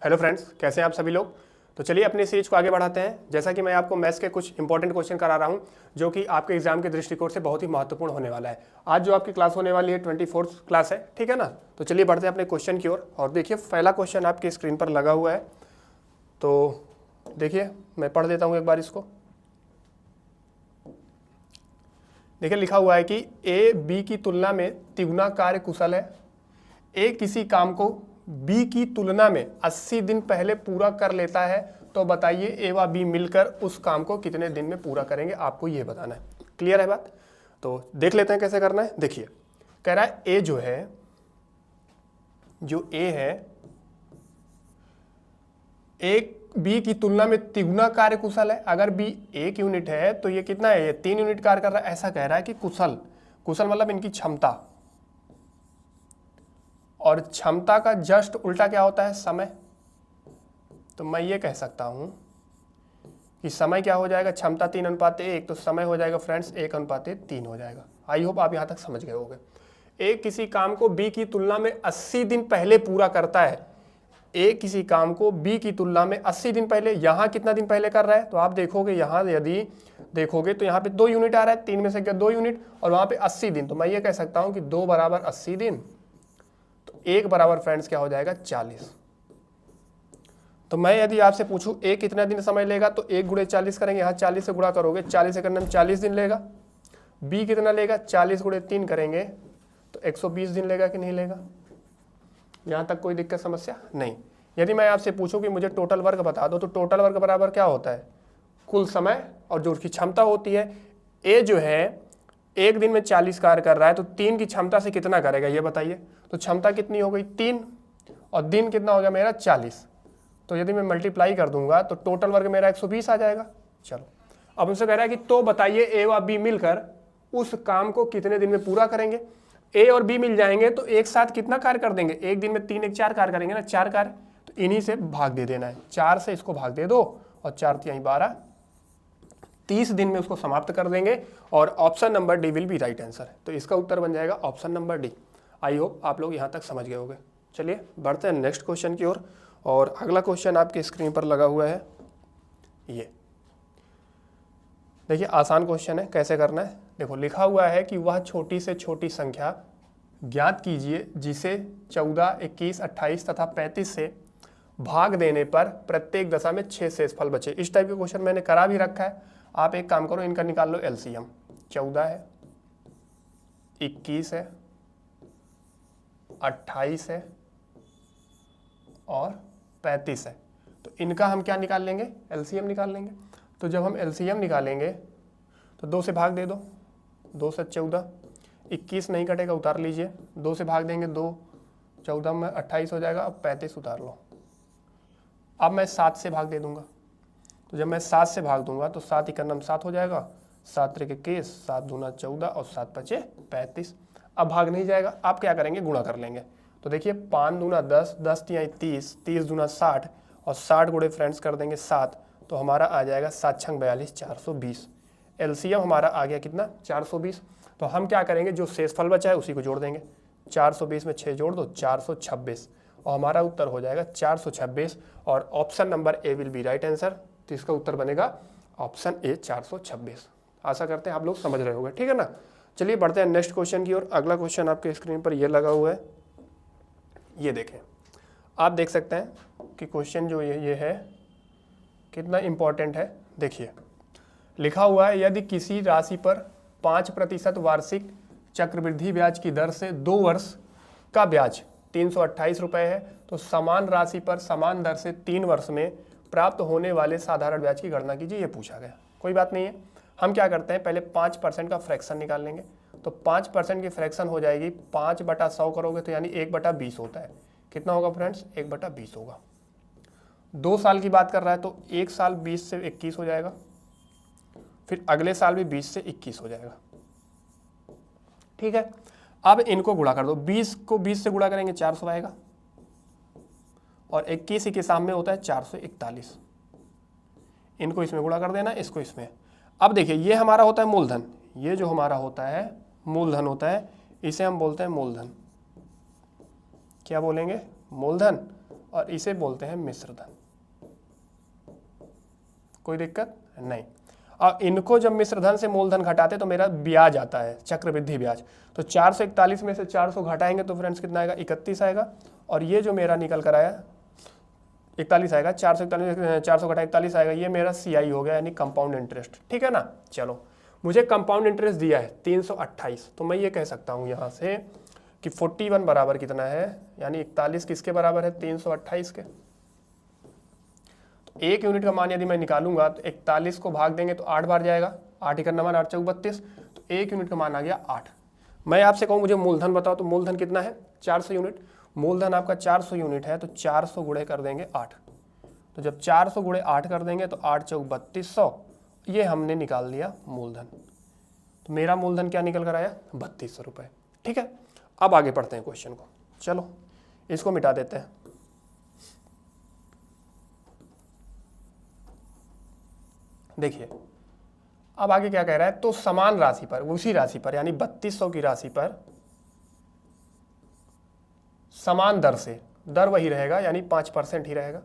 Hello friends, कैसे हैं आप सभी लोग। तो चलिए अपनी सीरीज को आगे बढ़ाते हैं। जैसा कि मैं आपको मैथ्स के कुछ इंपॉर्टेंट क्वेश्चन करा रहा हूं जो कि आपके एग्जाम के दृष्टिकोण से बहुत ही महत्वपूर्ण होने वाला है। आज जो आपकी क्लास होने वाली है 24th क्लास है, ठीक है ना। तो चलिए बढ़ते हैं अपने क्वेश्चन की ओर। और देखिए पहला क्वेश्चन आपकी स्क्रीन पर लगा हुआ है, तो देखिए मैं पढ़ देता हूँ एक बार इसको। देखिए लिखा हुआ है कि ए बी की तुलना में तिगुना कार्य कुशल है। ए किसी काम को बी की तुलना में 80 दिन पहले पूरा कर लेता है, तो बताइए ए व बी मिलकर उस काम को कितने दिन में पूरा करेंगे, आपको ये बताना है। क्लियर है बात। तो देख लेते हैं कैसे करना है। देखिए कह रहा है ए जो ए है एक बी की तुलना में तिगुना कार्य कुशल है। अगर बी 1 यूनिट है तो ये कितना है, ये 3 यूनिट कार्य कर रहा है। ऐसा कह रहा है कि कुशल मतलब इनकी क्षमता, और क्षमता का जस्ट उल्टा क्या होता है, समय। तो मैं ये कह सकता हूं कि समय क्या हो जाएगा, क्षमता 3:1, तो समय हो जाएगा फ्रेंड्स 1:3 हो जाएगा। आई होप आप यहां तक समझ गए होंगे। ए किसी काम को बी की तुलना में 80 दिन पहले पूरा करता है। ए किसी काम को बी की तुलना में 80 दिन पहले, यहां कितना दिन पहले कर रहा है, तो आप देखोगे यहां यदि देखोगे तो यहाँ पे 2 यूनिट आ रहा है, 3 में से 2 यूनिट, और वहां पे 80 दिन। तो मैं ये कह सकता हूं कि 2 बराबर 80 दिन, तो 1 बराबर फ्रेंड्स क्या हो जाएगा, 40। तो मैं यदि आपसे पूछूं ए कितना दिन समय लेगा, तो 1 गुणे 40 करेंगे, यहाँ 40 से गुणा करोगे, 40 से करने में 40 दिन लेगा। बी कितना लेगा, 40 गुणे 3 करेंगे तो 120 दिन लेगा कि नहीं लेगा। यहाँ तक कोई दिक्कत समस्या नहीं। यदि मैं आपसे पूछूं कि मुझे टोटल वर्क बता दो, तो टोटल वर्क बराबर क्या होता है, कुल समय और जो उसकी क्षमता होती है। ए जो है 1 दिन में 40 कार्य कर रहा है, तो 3 की क्षमता से कितना करेगा ये बताइए। तो क्षमता कितनी हो गई 3, और दिन कितना हो गया मेरा 40। तो यदि मैं मल्टीप्लाई कर दूंगा तो टोटल वर्क मेरा 120 आ जाएगा। चलो अब उनसे कह रहा है कि तो बताइए ए व बी मिलकर उस काम को कितने दिन में पूरा करेंगे। ए और बी मिल जाएंगे तो एक साथ कितना कार्य कर देंगे, एक दिन में 3 1 4 कार्य करेंगे ना, 4 कार्य। तो इन्हीं से भाग दे देना है, 4 से इसको भाग दे दो, और 4 3 12, 30 दिन में उसको समाप्त कर देंगे। और option number D will be right answer. तो इसका उत्तर बन जाएगा option number D. I hope आप लोग यहाँ तक समझ गए होंगे। चलिए बढ़ते हैं नेक्स्ट क्वेश्चन की ओर। और अगला क्वेश्चन आपकी स्क्रीन पर लगा हुआ है, ये देखिए आसान क्वेश्चन है। कैसे करना है, देखो लिखा हुआ है कि वह छोटी से छोटी संख्या ज्ञात कीजिए जिसे 14, 21, 28 तथा 35 से भाग देने पर प्रत्येक दशा में 6 शेषफल बचे। इस टाइप के क्वेश्चन मैंने करा भी रखा है। आप एक काम करो, इनका निकाल लो एलसीएम। 14 है, 21 है, 28 है और 35 है। तो इनका हम क्या निकाल लेंगे, एलसीएम निकाल लेंगे। तो जब हम एलसीएम निकालेंगे तो 2 से भाग दे दो, 2 से 14, 21 नहीं कटेगा उतार लीजिए, 2 से भाग देंगे 2, 14 में 28 हो जाएगा। अब 35 उतार लो। अब मैं 7 से भाग दे दूंगा, तो जब मैं 7 से भाग दूंगा तो 7 इकन्नम 7 हो जाएगा, 7 त्रिक 21, 7 दूना 14 और 7 पचे 35। अब भाग नहीं जाएगा, आप क्या करेंगे, गुणा कर लेंगे। तो देखिए 5 दूना 10, 10 तिहाई 30, 30 दूना 60, और 60 गुणे फ्रेंड्स कर देंगे 7, तो हमारा आ जाएगा 7 छंग 42, 420। एलसीएम हमारा आ गया कितना, 420। तो हम क्या करेंगे, जो शेषफल बचा है उसी को जोड़ देंगे। 420 में 6 जोड़ दो, 426, और हमारा उत्तर हो जाएगा 426। और option number A will be right answer. तो इसका उत्तर बनेगा ऑप्शन ए 426। आशा करते हैं आप लोग समझ रहे होंगे, ठीक है ना। चलिए बढ़ते हैं नेक्स्ट क्वेश्चन की ओर। अगला क्वेश्चन आपके स्क्रीन पर ये लगा हुआ है, ये देखें। आप देख सकते हैं कि क्वेश्चन जो ये है कितना इंपॉर्टेंट है। देखिए लिखा हुआ है यदि किसी राशि पर 5% वार्षिक चक्रवृद्धि ब्याज की दर से 2 वर्ष का ब्याज 328 रुपये है, तो समान राशि पर समान दर से 3 वर्ष में प्राप्त होने वाले साधारण ब्याज की गणना कीजिए। ये पूछा गया। कोई बात नहीं है, हम क्या करते हैं, पहले 5% का फ्रैक्शन निकाल लेंगे। तो 5% की फ्रैक्शन हो जाएगी, 5/100 करोगे तो यानी 1/20 होता है। कितना होगा फ्रेंड्स, 1/20 होगा। 2 साल की बात कर रहा है तो 1 साल 20 से 21 हो जाएगा, फिर अगले साल भी 20 से 21 हो जाएगा, ठीक है। अब इनको गुणा कर दो, 20 को 20 से गुणा करेंगे 400 आएगा, और 21 के सामने होता है 441। इनको इसमें गुणा कर देना, इसको इसमें। अब देखिए ये हमारा होता है मूलधन, ये जो हमारा होता है मूलधन होता है, इसे हम बोलते हैं मूलधन। क्या बोलेंगे, मूलधन। और इसे बोलते हैं मिश्र धन। कोई दिक्कत नहीं। और इनको जब मिश्र धन से मूलधन घटाते तो मेरा ब्याज आता है, चक्रवृद्धि ब्याज। तो 441 में से 400 घटाएंगे तो फ्रेंड्स कितना आएगा, 31 आएगा। और ये जो मेरा निकल कर आया 41 आएगा, 441 400 घटा 41 आएगा, ये मेरा CI हो गया, यानी कंपाउंड इंटरेस्ट। ठीक है ना। चलो, मुझे कंपाउंड इंटरेस्ट दिया है 328, तो मैं ये कह सकता हूँ यहाँ से कि 41 बराबर कितना है, यानी 41 किसके बराबर है, 328 के। तो 1 यूनिट का मान यदि मैं निकालूंगा तो 41 को भाग देंगे तो 8 बार जाएगा, 8 ही करना मान 8 चौक 32, तो 1 यूनिट का मान आ गया 8। मैं आपसे कहूँ मुझे मूलधन बताओ, तो मूलधन कितना है, 400 यूनिट। मूलधन आपका 400 यूनिट है, तो 400 गुणे कर देंगे 8। तो जब 400 गुणे 8 कर देंगे तो 8 चौक 3200, ये हमने निकाल लिया मूलधन। तो मेरा मूलधन क्या निकल कर आया, 3200 रुपये। ठीक है, अब आगे पढ़ते हैं क्वेश्चन को। चलो इसको मिटा देते हैं। देखिए अब आगे क्या कह रहा है, तो समान राशि पर, उसी राशि पर यानी 3200 की राशि पर समान दर से, दर वही रहेगा यानी 5% ही रहेगा,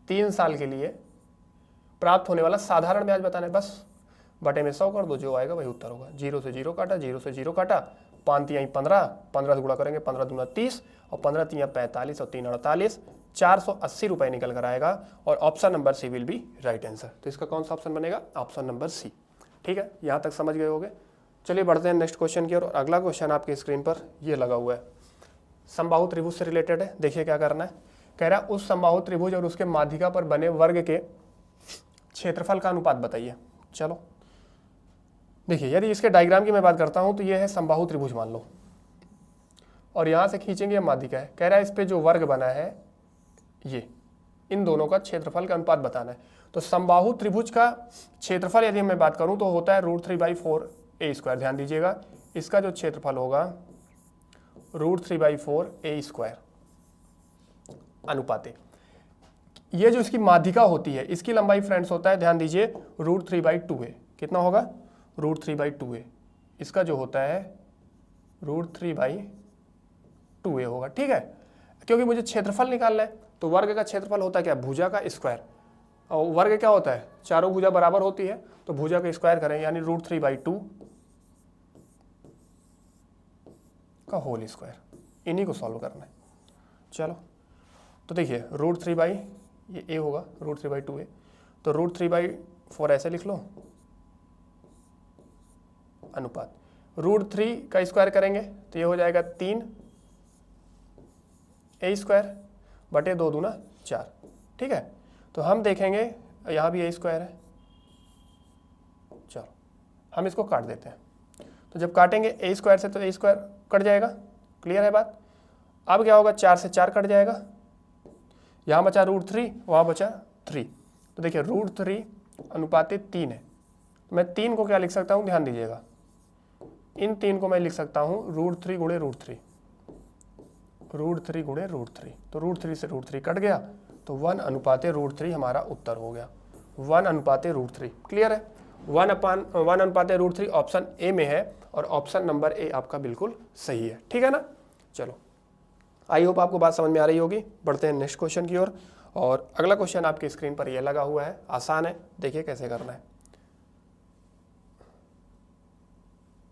3 साल के लिए प्राप्त होने वाला साधारण ब्याज बताना है। बस बटे में 100 कर दो, जो आएगा वही उत्तर होगा। 0 से 0 काटा, 0 से 0 काटा, 5 तिहाई 15, 15 से गुणा करेंगे, 15 दूना 30 और 15 तिहाई 45 और 3 48, 480 रुपये निकल कर आएगा। और option number C will be right answer. तो इसका कौन सा ऑप्शन बनेगा, ऑप्शन नंबर सी। ठीक है, यहाँ तक समझ गए होंगे। चलिए बढ़ते हैं नेक्स्ट क्वेश्चन की ओर। और अगला क्वेश्चन आपकी स्क्रीन पर ये लगा हुआ है, समबाहु त्रिभुज से रिलेटेड है। देखिए क्या करना है, कह रहा है उस समबाहु त्रिभुज और उसके माध्यिका पर बने वर्ग के क्षेत्रफल का अनुपात बताइए। चलो देखिए, यदि इसके डायग्राम की मैं बात करता हूं तो ये है समबाहु त्रिभुज मान लो, और यहां से खींचेंगे ये माध्यिका है। कह रहा है इस पे जो वर्ग बना है, ये इन दोनों का क्षेत्रफल का अनुपात बताना है। तो समबाहु त्रिभुज का क्षेत्रफल यदि मैं बात करूं तो होता है √3/4a²। ध्यान दीजिएगा, इसका जो क्षेत्रफल होगा √3/4a² अनुपाते। ये जो इसकी माध्यिका होती है, इसकी लंबाई फ्रेंड्स होता है, ध्यान दीजिए, √3/2a। कितना होगा, √3/2a। इसका जो होता है √3/2a होगा। ठीक है, क्योंकि मुझे क्षेत्रफल निकालना है, तो वर्ग का क्षेत्रफल होता है क्या, भुजा का स्क्वायर। और वर्ग क्या होता है, चारों भुजा बराबर होती है, तो भुजा का स्क्वायर करें, यानी √3/2 का होल स्क्वायर। इन्हीं को सॉल्व करना है। चलो तो देखिए, √3/, ये a होगा, √3/2a, तो √3/4 ऐसे लिख लो, अनुपात √3 का स्क्वायर करेंगे तो ये हो जाएगा 3a² बटे 2 दूना 4। ठीक है, तो हम देखेंगे यहाँ भी a² है। चलो हम इसको काट देते हैं। तो जब काटेंगे a² से तो a² कट जाएगा। क्लियर है बात। अब क्या होगा, 4 से 4 कट जाएगा, यहाँ बचा √3, वहाँ बचा 3। तो देखिए √3 अनुपाते 3 है। मैं 3 को क्या लिख सकता हूँ, ध्यान दीजिएगा, इन 3 को मैं लिख सकता हूँ √3 गुणे √3, √3 गुणे √3। तो √3 से √3 कट गया, तो 1 अनुपाते √3 हमारा उत्तर हो गया। 1 अनुपाते √3। क्लियर है, 1 अनुपाते √3 ऑप्शन ए में है, और ऑप्शन नंबर ए आपका बिल्कुल सही है। ठीक है ना। चलो, आई होप आपको बात समझ में आ रही होगी। बढ़ते हैं नेक्स्ट क्वेश्चन की ओर। और अगला क्वेश्चन आपकी स्क्रीन पर यह लगा हुआ है, आसान है, देखिए कैसे करना है।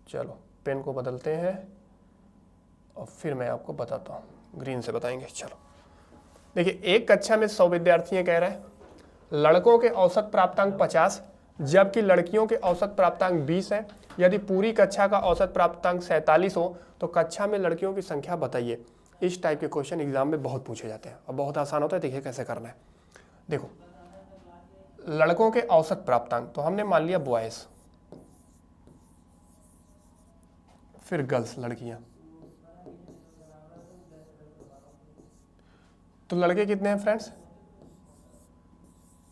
चलो पेन को बदलते हैं और फिर मैं आपको बताता हूँ, ग्रीन से बताएंगे। चलो देखिए, एक कक्षा में 100 विद्यार्थी हैं, कह रहे हैं लड़कों के औसत प्राप्तांक 50 जबकि लड़कियों के औसत प्राप्तांक 20 है। यदि पूरी कक्षा का औसत प्राप्तांक 47 हो तो कक्षा में लड़कियों की संख्या बताइए। इस टाइप के क्वेश्चन एग्जाम में बहुत पूछे जाते हैं और बहुत आसान होता है। देखिए कैसे करना है। देखो, लड़कों के औसत प्राप्तांक, तो हमने मान लिया बॉयज, फिर गर्ल्स लड़कियां। तो लड़के कितने हैं फ्रेंड्स,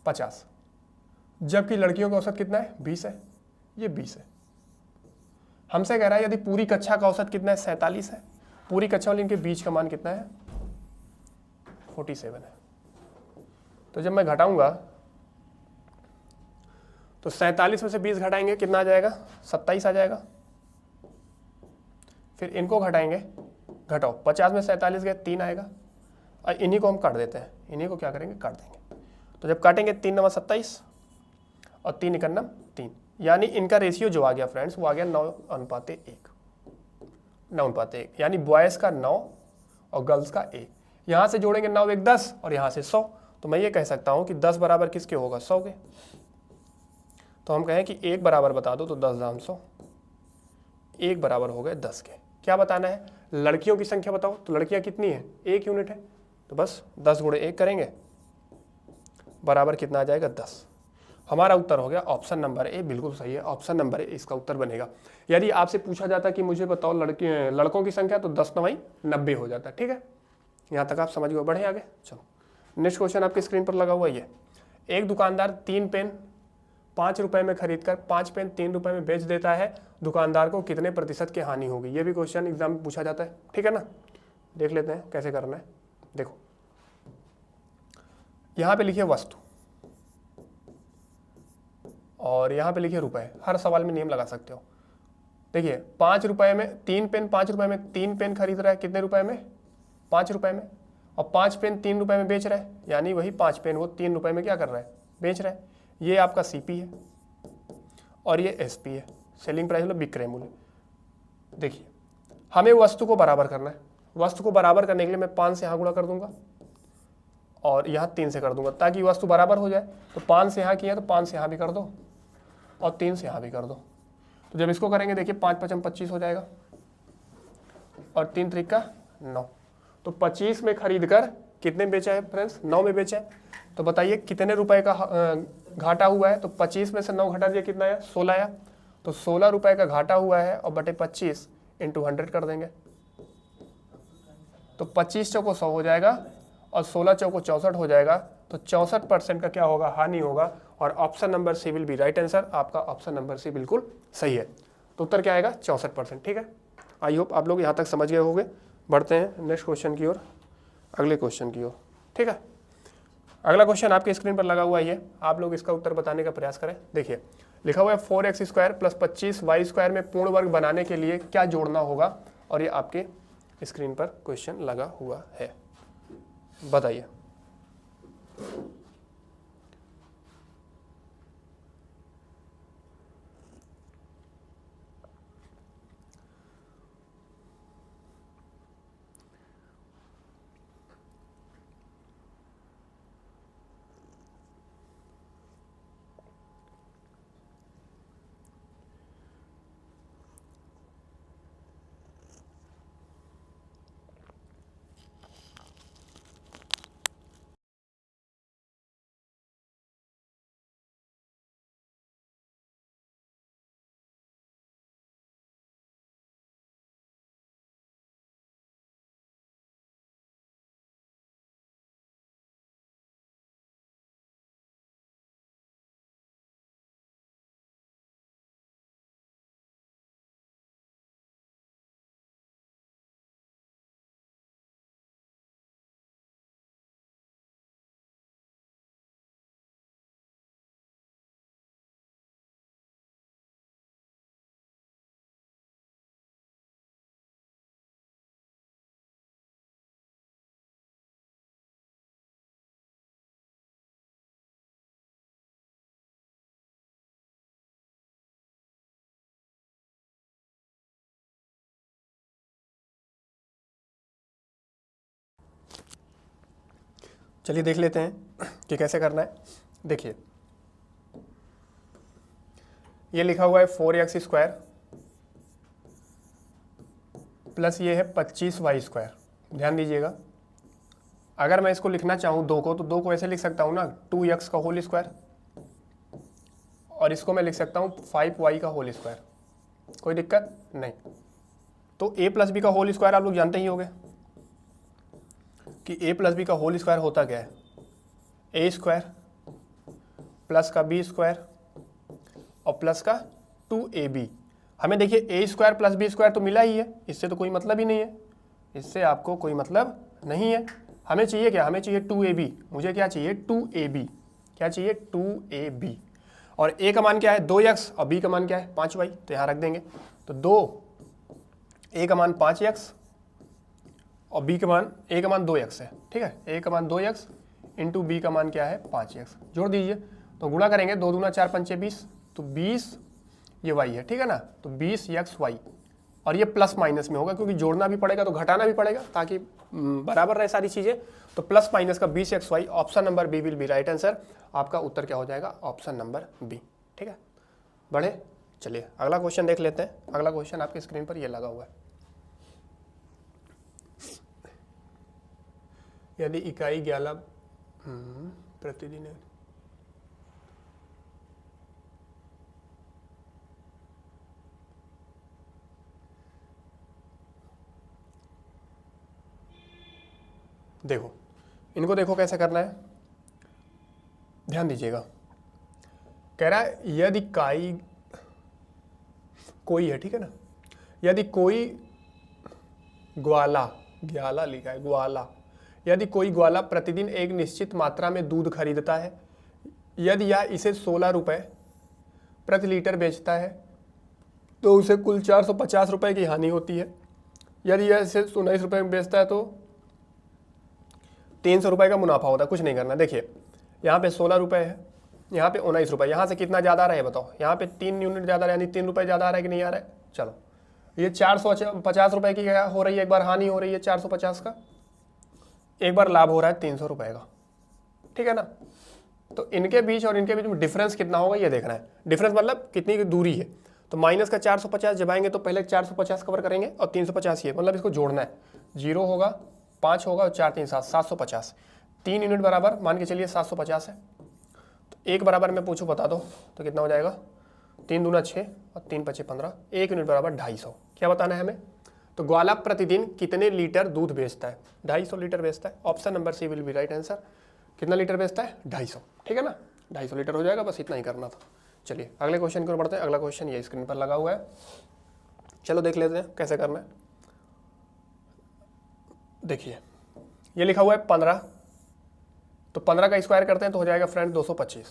50, जबकि लड़कियों का औसत कितना है, 20 है। ये 20 है। हमसे कह रहा है यदि पूरी कक्षा का औसत कितना है, 47 है। पूरी कक्षा वाली इनके बीच का मान कितना है, 47 है। तो जब मैं घटाऊंगा तो 47 में से 20 घटाएंगे, कितना आ जाएगा, 27 आ जाएगा। फिर इनको घटाएंगे, घटाओ, 50 में 47 गए, 3 आएगा। और इन्हीं को हम काट देते हैं, इन्हीं को क्या करेंगे, काट देंगे। तो जब काटेंगे 3 9 27 और 3 1 3, यानी इनका रेशियो जो आ गया फ्रेंड्स वो आ गया 9:1, 9:1, यानी बॉयज़ का 9 और गर्ल्स का 1। यहाँ से जोड़ेंगे 9 1 10 और यहाँ से 100, तो मैं ये कह सकता हूँ कि 10 बराबर किसके होगा, 100 के। तो हम कहें कि 1 बराबर बता दो, तो 10 दाम 100, 1 बराबर हो गए 10 के। क्या बताना है, लड़कियों की संख्या बताओ, तो लड़कियां कितनी है, 1 यूनिट है, तो बस 10 गुणे 1 करेंगे, बराबर कितना आ जाएगा, 10। हमारा उत्तर हो गया ऑप्शन नंबर ए, बिल्कुल सही है, ऑप्शन नंबर ए इसका उत्तर बनेगा। यदि आपसे पूछा जाता कि मुझे बताओ लड़कों की संख्या, तो 10 9 90 हो जाता। ठीक है, यहाँ तक आप समझ गए, बढ़े आगे। चलो नेक्स्ट क्वेश्चन आपके स्क्रीन पर लगा हुआ है। एक दुकानदार 3 पेन 5 रुपए में खरीदकर 5 पेन 3 रुपए में बेच देता है, दुकानदार को कितने प्रतिशत की हानि होगी। ये भी क्वेश्चन एग्जाम में पूछा जाता है। ठीक है ना, देख लेते हैं कैसे करना है। देखो यहाँ पे लिखिए वस्तु और यहाँ पे लिखिए रुपए, हर सवाल में नियम लगा सकते हो। देखिए 5 रुपए में 3 पेन, 5 रुपए में 3 पेन खरीद रहा है, कितने रुपए में, 5 रुपए में, और 5 पेन 3 रुपए में बेच रहा है, यानी वही 5 पेन वो 3 रुपए में क्या कर रहा है, बेच रहा है। ये आपका सीपी है और ये एसपी है, सेलिंग प्राइस मतलब विक्रय मूल्य। देखिए हमें वस्तु को बराबर करना है, वस्तु को बराबर करने के लिए मैं 5 से यहाँ गुणा कर दूंगा और यहाँ 3 से कर दूंगा, ताकि वस्तु बराबर हो जाए। तो 5 से यहाँ किया तो 5 से यहाँ भी कर दो और 3 से यहाँ भी कर दो। तो जब इसको करेंगे देखिए 5 5 25 हो जाएगा और 3 3 का 9। तो 25 में खरीद कर कितने बेचा है फ्रेंड्स, 9 में बेचा है। तो बताइए कितने रुपए का घाटा हुआ है। तो 25 में से 9 घटा दिया, कितना आया, 16 आया। तो 16 रुपए का घाटा हुआ है और बटे 25 इंटू 100 कर देंगे। तो 25 चौको 100 हो जाएगा और 16 चौको 64 हो जाएगा। तो 64% का क्या होगा, हानि होगा। और option number C will be right answer. आपका ऑप्शन नंबर सी बिल्कुल सही है। तो उत्तर क्या आएगा, 64%। ठीक है, आई होप आप लोग यहाँ तक समझ गए होंगे। बढ़ते हैं नेक्स्ट क्वेश्चन की ओर, अगले क्वेश्चन की ओर। ठीक है, अगला क्वेश्चन आपके स्क्रीन पर लगा हुआ है, आप लोग इसका उत्तर बताने का प्रयास करें। देखिए लिखा हुआ है 4x² + 25y² में पूर्ण वर्ग बनाने के लिए क्या जोड़ना होगा, और ये आपके स्क्रीन पर क्वेश्चन लगा हुआ है, बताइए। चलिए देख लेते हैं कि कैसे करना है। देखिए ये लिखा हुआ है 4x² प्लस ये है 25y²। ध्यान दीजिएगा, अगर मैं इसको लिखना चाहूँ 2 को, तो 2 को ऐसे लिख सकता हूँ ना, 2x का होल स्क्वायर, और इसको मैं लिख सकता हूँ 5y का होल स्क्वायर। कोई दिक्कत नहीं। तो a + b का होल स्क्वायर आप लोग जानते ही होंगे कि a + b का होल स्क्वायर होता क्या है, a² प्लस का b² और प्लस का 2ab। हमें देखिए a² + b² तो मिला ही है, इससे तो कोई मतलब ही नहीं है, इससे आपको कोई मतलब नहीं है। हमें चाहिए क्या, हमें चाहिए 2ab। मुझे क्या चाहिए, 2ab। क्या चाहिए, 2ab। और a का मान क्या है, 2x, और b का मान क्या है, 5y। तो यहाँ रख देंगे। तो a का मान 5x और b का मान a का मान 2x है, ठीक है, a का मान 2x इंटू b का मान क्या है 5x, जोड़ दीजिए तो गुणा करेंगे 2 दूना 4 पंचे 20, तो 20 ये y है, ठीक है ना, तो 20xy, और ये प्लस माइनस में होगा क्योंकि जोड़ना भी पड़ेगा तो घटाना भी पड़ेगा ताकि बराबर रहे सारी चीज़ें, तो प्लस माइनस का 20xy, option number B will be right answer. आपका उत्तर क्या हो जाएगा, ऑप्शन नंबर बी, ठीक है। बढ़े, चलिए अगला क्वेश्चन देख लेते हैं। अगला क्वेश्चन आपके स्क्रीन पर ये लगा हुआ है, यदि इकाई 11 प्रतिदिन है, देखो इनको देखो कैसे करना है, ध्यान दीजिएगा। कह रहा है यदि इकाई कोई है, ठीक है ना, यदि कोई ग्वाला, ग्याला लिखा है ग्वाला, यदि कोई ग्वाला प्रतिदिन एक निश्चित मात्रा में दूध खरीदता है, यदि यह इसे 16 रुपये प्रति लीटर बेचता है तो उसे कुल 450 रुपये की हानि होती है। यदि यह इसे 19 रुपये में बेचता है तो 300 रुपये का मुनाफा होता है। कुछ नहीं करना, देखिए यहाँ पे 16 रुपये है, यहाँ पे 19 रुपये, यहाँ से कितना ज़्यादा आ रहा है बताओ, यहाँ पे 3 यूनिट ज़्यादा यानी 3 रुपये ज़्यादा आ रहा है कि नहीं आ रहा है। चलो ये 450 रुपये की क्या हो रही है, एक बार हानि हो रही है 450 का, एक बार लाभ हो रहा है 300 रुपये का, ठीक है ना। तो इनके बीच और इनके बीच में डिफरेंस कितना होगा ये देखना है, डिफरेंस मतलब कितनी की दूरी है। तो माइनस का 450 जब आएंगे तो पहले 450 कवर करेंगे और 350 ये, मतलब इसको जोड़ना है, 0 होगा 5 होगा और 4 3 7 750, 3 यूनिट बराबर मान के चलिए 750 है। तो एक बराबर मैं पूछूँ बता दो तो कितना हो जाएगा, 3 दूना 6 और 3 पचे 15, 1 यूनिट बराबर 250। क्या बताना है हमें, तो ग्वाला प्रतिदिन कितने लीटर दूध बेचता है, 250 लीटर बेचता है। Option number C will be right answer. कितना लीटर बेचता है, 250, ठीक है ना, 250 लीटर हो जाएगा, बस इतना ही करना था। चलिए अगले क्वेश्चन की ओर बढ़ते हैं। अगला क्वेश्चन ये स्क्रीन पर लगा हुआ है, चलो देख लेते हैं कैसे करना है। देखिए ये लिखा हुआ है 15, तो 15 का स्क्वायर करते हैं तो हो जाएगा फ्रेंड 225,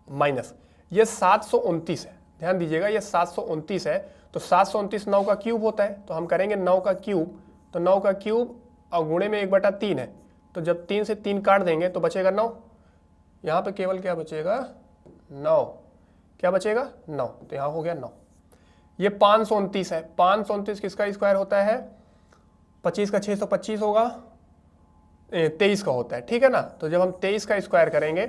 माइनस ये 729 है, ध्यान दीजिएगा ये 729 है, तो 729 9 का क्यूब होता है, तो हम करेंगे 9 का क्यूब, तो 9 का क्यूब और गुणे में 1/3 है, तो जब 3 से 3 काट देंगे तो बचेगा 9, यहाँ पे केवल क्या बचेगा 9, क्या बचेगा 9, तो यहाँ हो गया 9। ये 529 है, 529 किसका स्क्वायर होता है, 25 का 625 होगा, 23 का होता है, ठीक है ना। तो जब हम 23 का स्क्वायर करेंगे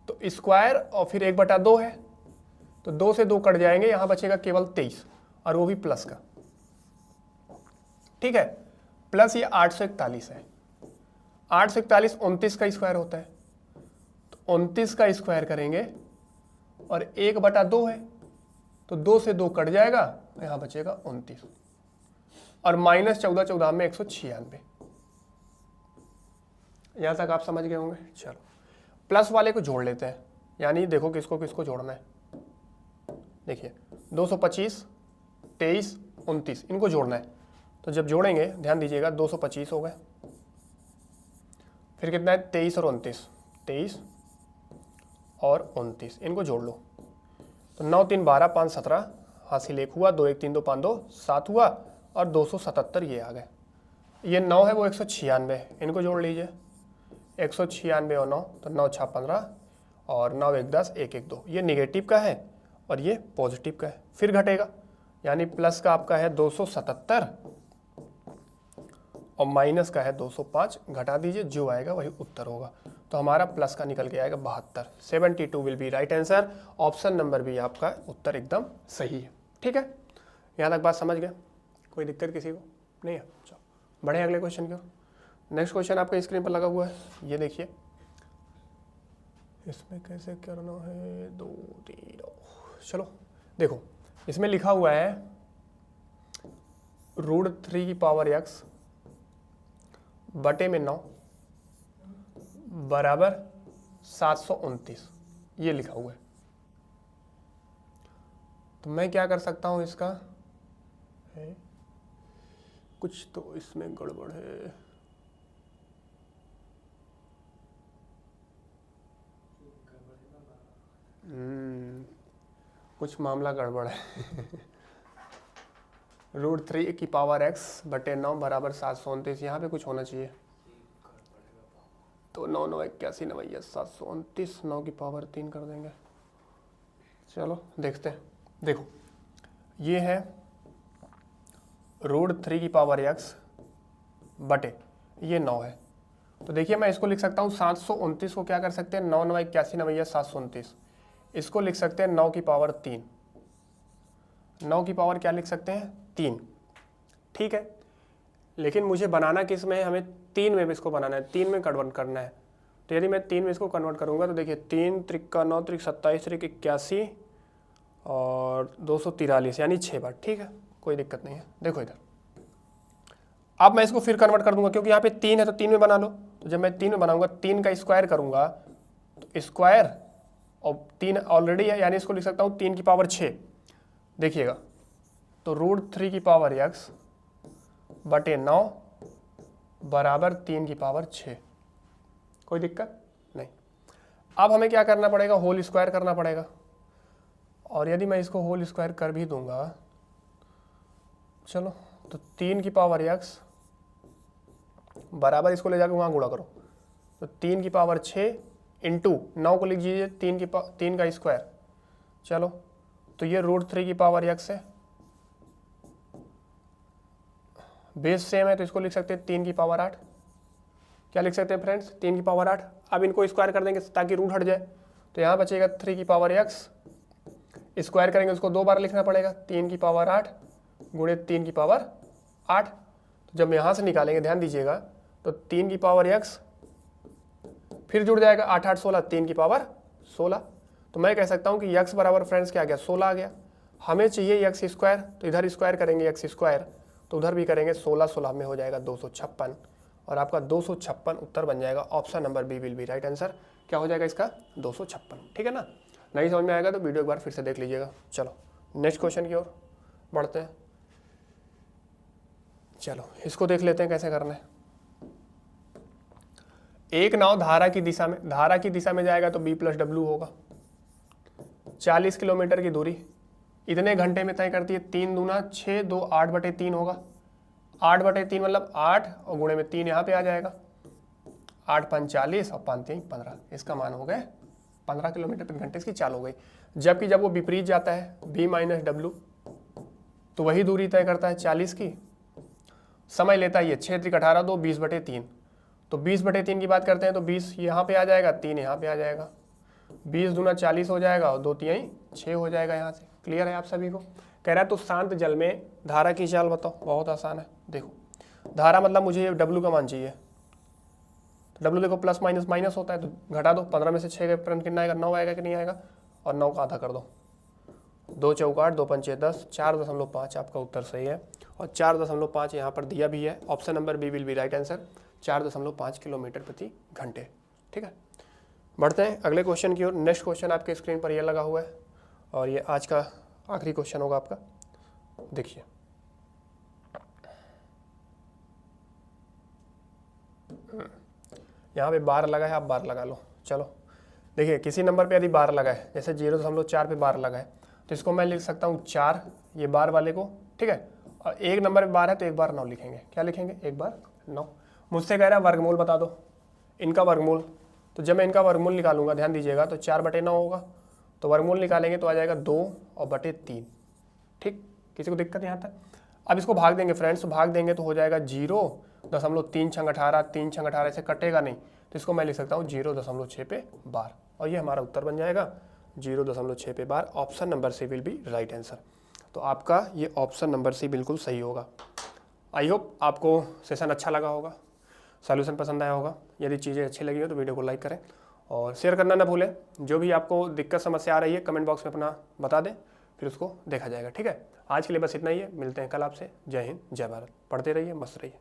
तो स्क्वायर और फिर 1/2 है, तो 2 से 2 कट जाएंगे, यहाँ बचेगा केवल 23 और वो भी प्लस का, ठीक है। प्लस ये 841 है, 841 29 का स्क्वायर होता है, तो 29 का स्क्वायर करेंगे और 1/2 है, तो 2 से 2 कट जाएगा, यहाँ बचेगा 29 और माइनस 14 14 में 196। यहाँ तक आप समझ गए होंगे। चलो प्लस वाले को जोड़ लेते हैं, यानी देखो किसको किसको जोड़ना है। देखिए 225 23 29 इनको जोड़ना है, तो जब जोड़ेंगे ध्यान दीजिएगा 225 हो गए, फिर कितना है 23 और 29, 23 और 29 इनको जोड़ लो, तो 9 3 12 5 17 हासिल 1 हुआ, 2 1 3 2 5 2 7 हुआ और 277 ये आ गए। ये 9 है वो 196, इनको जोड़ लीजिए, 196 और 9 तो 9 6 15 और 9 1 10 1 1 2, ये निगेटिव का है और ये पॉजिटिव का है, फिर घटेगा, यानी प्लस का आपका है 277 और माइनस का है 205, घटा दीजिए, जो आएगा वही उत्तर होगा। तो हमारा प्लस का निकल के आएगा 72, 72 will be right answer. Option number B आपका उत्तर एकदम सही है, ठीक है। यहाँ तक बात समझ गए, कोई दिक्कत किसी को नहीं है। चलो बढ़े अगले क्वेश्चन की ओर। नेक्स्ट क्वेश्चन आपके स्क्रीन पर लगा हुआ है, ये देखिए, इसमें कैसे करना है, 2 3 चलो देखो, इसमें लिखा हुआ है √3 x बटे में 9 बराबर 729, ये लिखा हुआ है। तो मैं क्या कर सकता हूं, इसका है कुछ तो इसमें गड़बड़ है, कुछ मामला गड़बड़ है √3 की पावर x बटे 9 बराबर 729। यहाँ पे कुछ होना चाहिए। तो 9 9 81 9 729, 9 की पावर 3 कर देंगे। चलो देखते हैं। देखो ये है √3 की पावर x बटे ये 9 है। तो देखिए मैं इसको लिख सकता हूँ 729 को क्या कर सकते हैं, 9 9 81 9 729, इसको लिख सकते हैं 9 की पावर 3। 9 की पावर क्या लिख सकते हैं, 3। ठीक है, लेकिन मुझे बनाना किस में है, हमें 3 में भी इसको बनाना है, 3 में कन्वर्ट करना है। तो यदि मैं 3 में इसको कन्वर्ट करूँगा तो देखिए 3 त्रिक 9 त्रिक 27 त्रिक 81 और 243 यानी 6 बार। ठीक है, कोई दिक्कत नहीं है। देखो इधर अब मैं इसको फिर कन्वर्ट कर दूंगा, क्योंकि यहाँ पे 3 है तो 3 में बना लो। तो जब मैं 3 में बनाऊंगा, 3 का स्क्वायर करूंगा तो स्क्वायर और 3 ऑलरेडी है, यानी इसको लिख सकता हूँ 3 की पावर 6। देखिएगा तो √3 की पावर x बटे 9 बराबर 3 की पावर 6। कोई दिक्कत नहीं। अब हमें क्या करना पड़ेगा, होल स्क्वायर करना पड़ेगा। और यदि मैं इसको होल स्क्वायर कर भी दूंगा, चलो तो 3 की पावर x बराबर, इसको ले जाकर वहाँ गुणा करो, तो 3 की पावर 6 इंटू 9 को लिख लीजिए 3 का स्क्वायर। चलो तो ये √3 की पावर x है, बेस सेम है तो इसको लिख सकते हैं 3 की पावर 8। क्या लिख सकते हैं फ्रेंड्स, 3 की पावर 8। अब इनको स्क्वायर कर देंगे ताकि रूट हट जाए, तो यहाँ बचेगा 3 की पावर x, स्क्वायर करेंगे उसको 2 बार लिखना पड़ेगा, 3 की पावर 8 गुणे 3 की पावर 8। तो जब यहाँ से निकालेंगे ध्यान दीजिएगा, तो 3 की पावर x फिर जुड़ जाएगा 8 8 16, 3 की पावर 16। तो मैं कह सकता हूँ कि x बराबर फ्रेंड्स क्या आ गया, 16 आ गया। हमें चाहिए x स्क्वायर, तो इधर स्क्वायर करेंगे x स्क्वायर, तो उधर भी करेंगे 16 16 में हो जाएगा 256, और आपका 256 उत्तर बन जाएगा। Option number B will be right answer. क्या हो जाएगा इसका, 256। ठीक है ना। नहीं समझ में आएगा तो वीडियो एक बार फिर से देख लीजिएगा। चलो नेक्स्ट क्वेश्चन की ओर बढ़ते हैं। चलो इसको देख लेते हैं कैसे करना है। एक नाव धारा की दिशा में जाएगा तो b + w होगा। 40 किलोमीटर की दूरी इतने घंटे में तय करती है। 3 दूना 6, 2 8 बटे 3 होगा। 8 बटे 3 मतलब 8 और गुणे में 3 यहाँ पे आ जाएगा। 8 5 40 और 5 3 15, इसका मान हो गए 15 किलोमीटर प्रति घंटे इसकी चाल हो गई। जबकि जब वो विपरीत जाता है b - w, तो वही दूरी तय करता है 40 की, समय लेता है ये 6 त्रिक 18 2 20 बटे 3। तो 20 बटे 3 की बात करते हैं तो 20 यहाँ पे आ जाएगा, 3 यहाँ पे आ जाएगा। 20 दूना 40 हो जाएगा और 2 3 6 हो जाएगा। यहाँ से क्लियर है आप सभी को। कह रहा है तो शांत जल में धारा की चाल बताओ। बहुत आसान है। देखो धारा मतलब मुझे W का मान चाहिए, तो W देखो प्लस माइनस माइनस होता है, तो घटा दो। 15 में से 6 का तुरंत कितना आएगा, 9 आएगा कि नहीं आएगा, और 9 का आधा कर दो। 2 चौक 8 2 पंचे 10, 4.5 आपका उत्तर सही है। और 4.5 यहाँ पर दिया भी है। Option number B will be right answer, 4.5 kilometre प्रति घंटे। ठीक है, बढ़ते हैं अगले क्वेश्चन की ओर। नेक्स्ट क्वेश्चन आपके स्क्रीन पर यह लगा हुआ है और ये आज का आखिरी क्वेश्चन होगा आपका। देखिए यहाँ पे बार लगा है, आप बार लगा लो। चलो देखिए किसी नंबर पे यदि बार लगा है, जैसे 0.4 पे बार लगा है, तो इसको मैं लिख सकता हूँ 4, ये बार वाले को। ठीक है, और एक नंबर पे बार है तो एक बार 9 लिखेंगे। क्या लिखेंगे, एक बार 9। मुझसे कह रहा है वर्गमूल बता दो, इनका वर्गमूल। तो जब मैं इनका वर्गमूल निकालूंगा ध्यान दीजिएगा, तो 4 बटे 9 होगा, तो वर्गमूल निकालेंगे तो आ जाएगा 2 और बटे 3। ठीक, किसी को दिक्कत यहाँ तक। अब इसको भाग देंगे फ्रेंड्स, भाग देंगे तो हो जाएगा 0.3 छंग 18, 3 छंग 18 से कटेगा नहीं, तो इसको मैं लिख सकता हूँ 0.6 पे बार, और ये हमारा उत्तर बन जाएगा 0.6 पे बार। Option number C will be right answer. तो आपका ये ऑप्शन नंबर सी बिल्कुल सही होगा। आई होप आपको सेशन अच्छा लगा होगा, सॉल्यूशन पसंद आया होगा। यदि चीज़ें अच्छी लगी हो तो वीडियो को लाइक करें और शेयर करना ना भूलें। जो भी आपको दिक्कत समस्या आ रही है कमेंट बॉक्स में अपना बता दें, फिर उसको देखा जाएगा। ठीक है, आज के लिए बस इतना ही है। मिलते हैं कल आपसे। जय हिंद, जय भारत। पढ़ते रहिए, मस्त रहिए।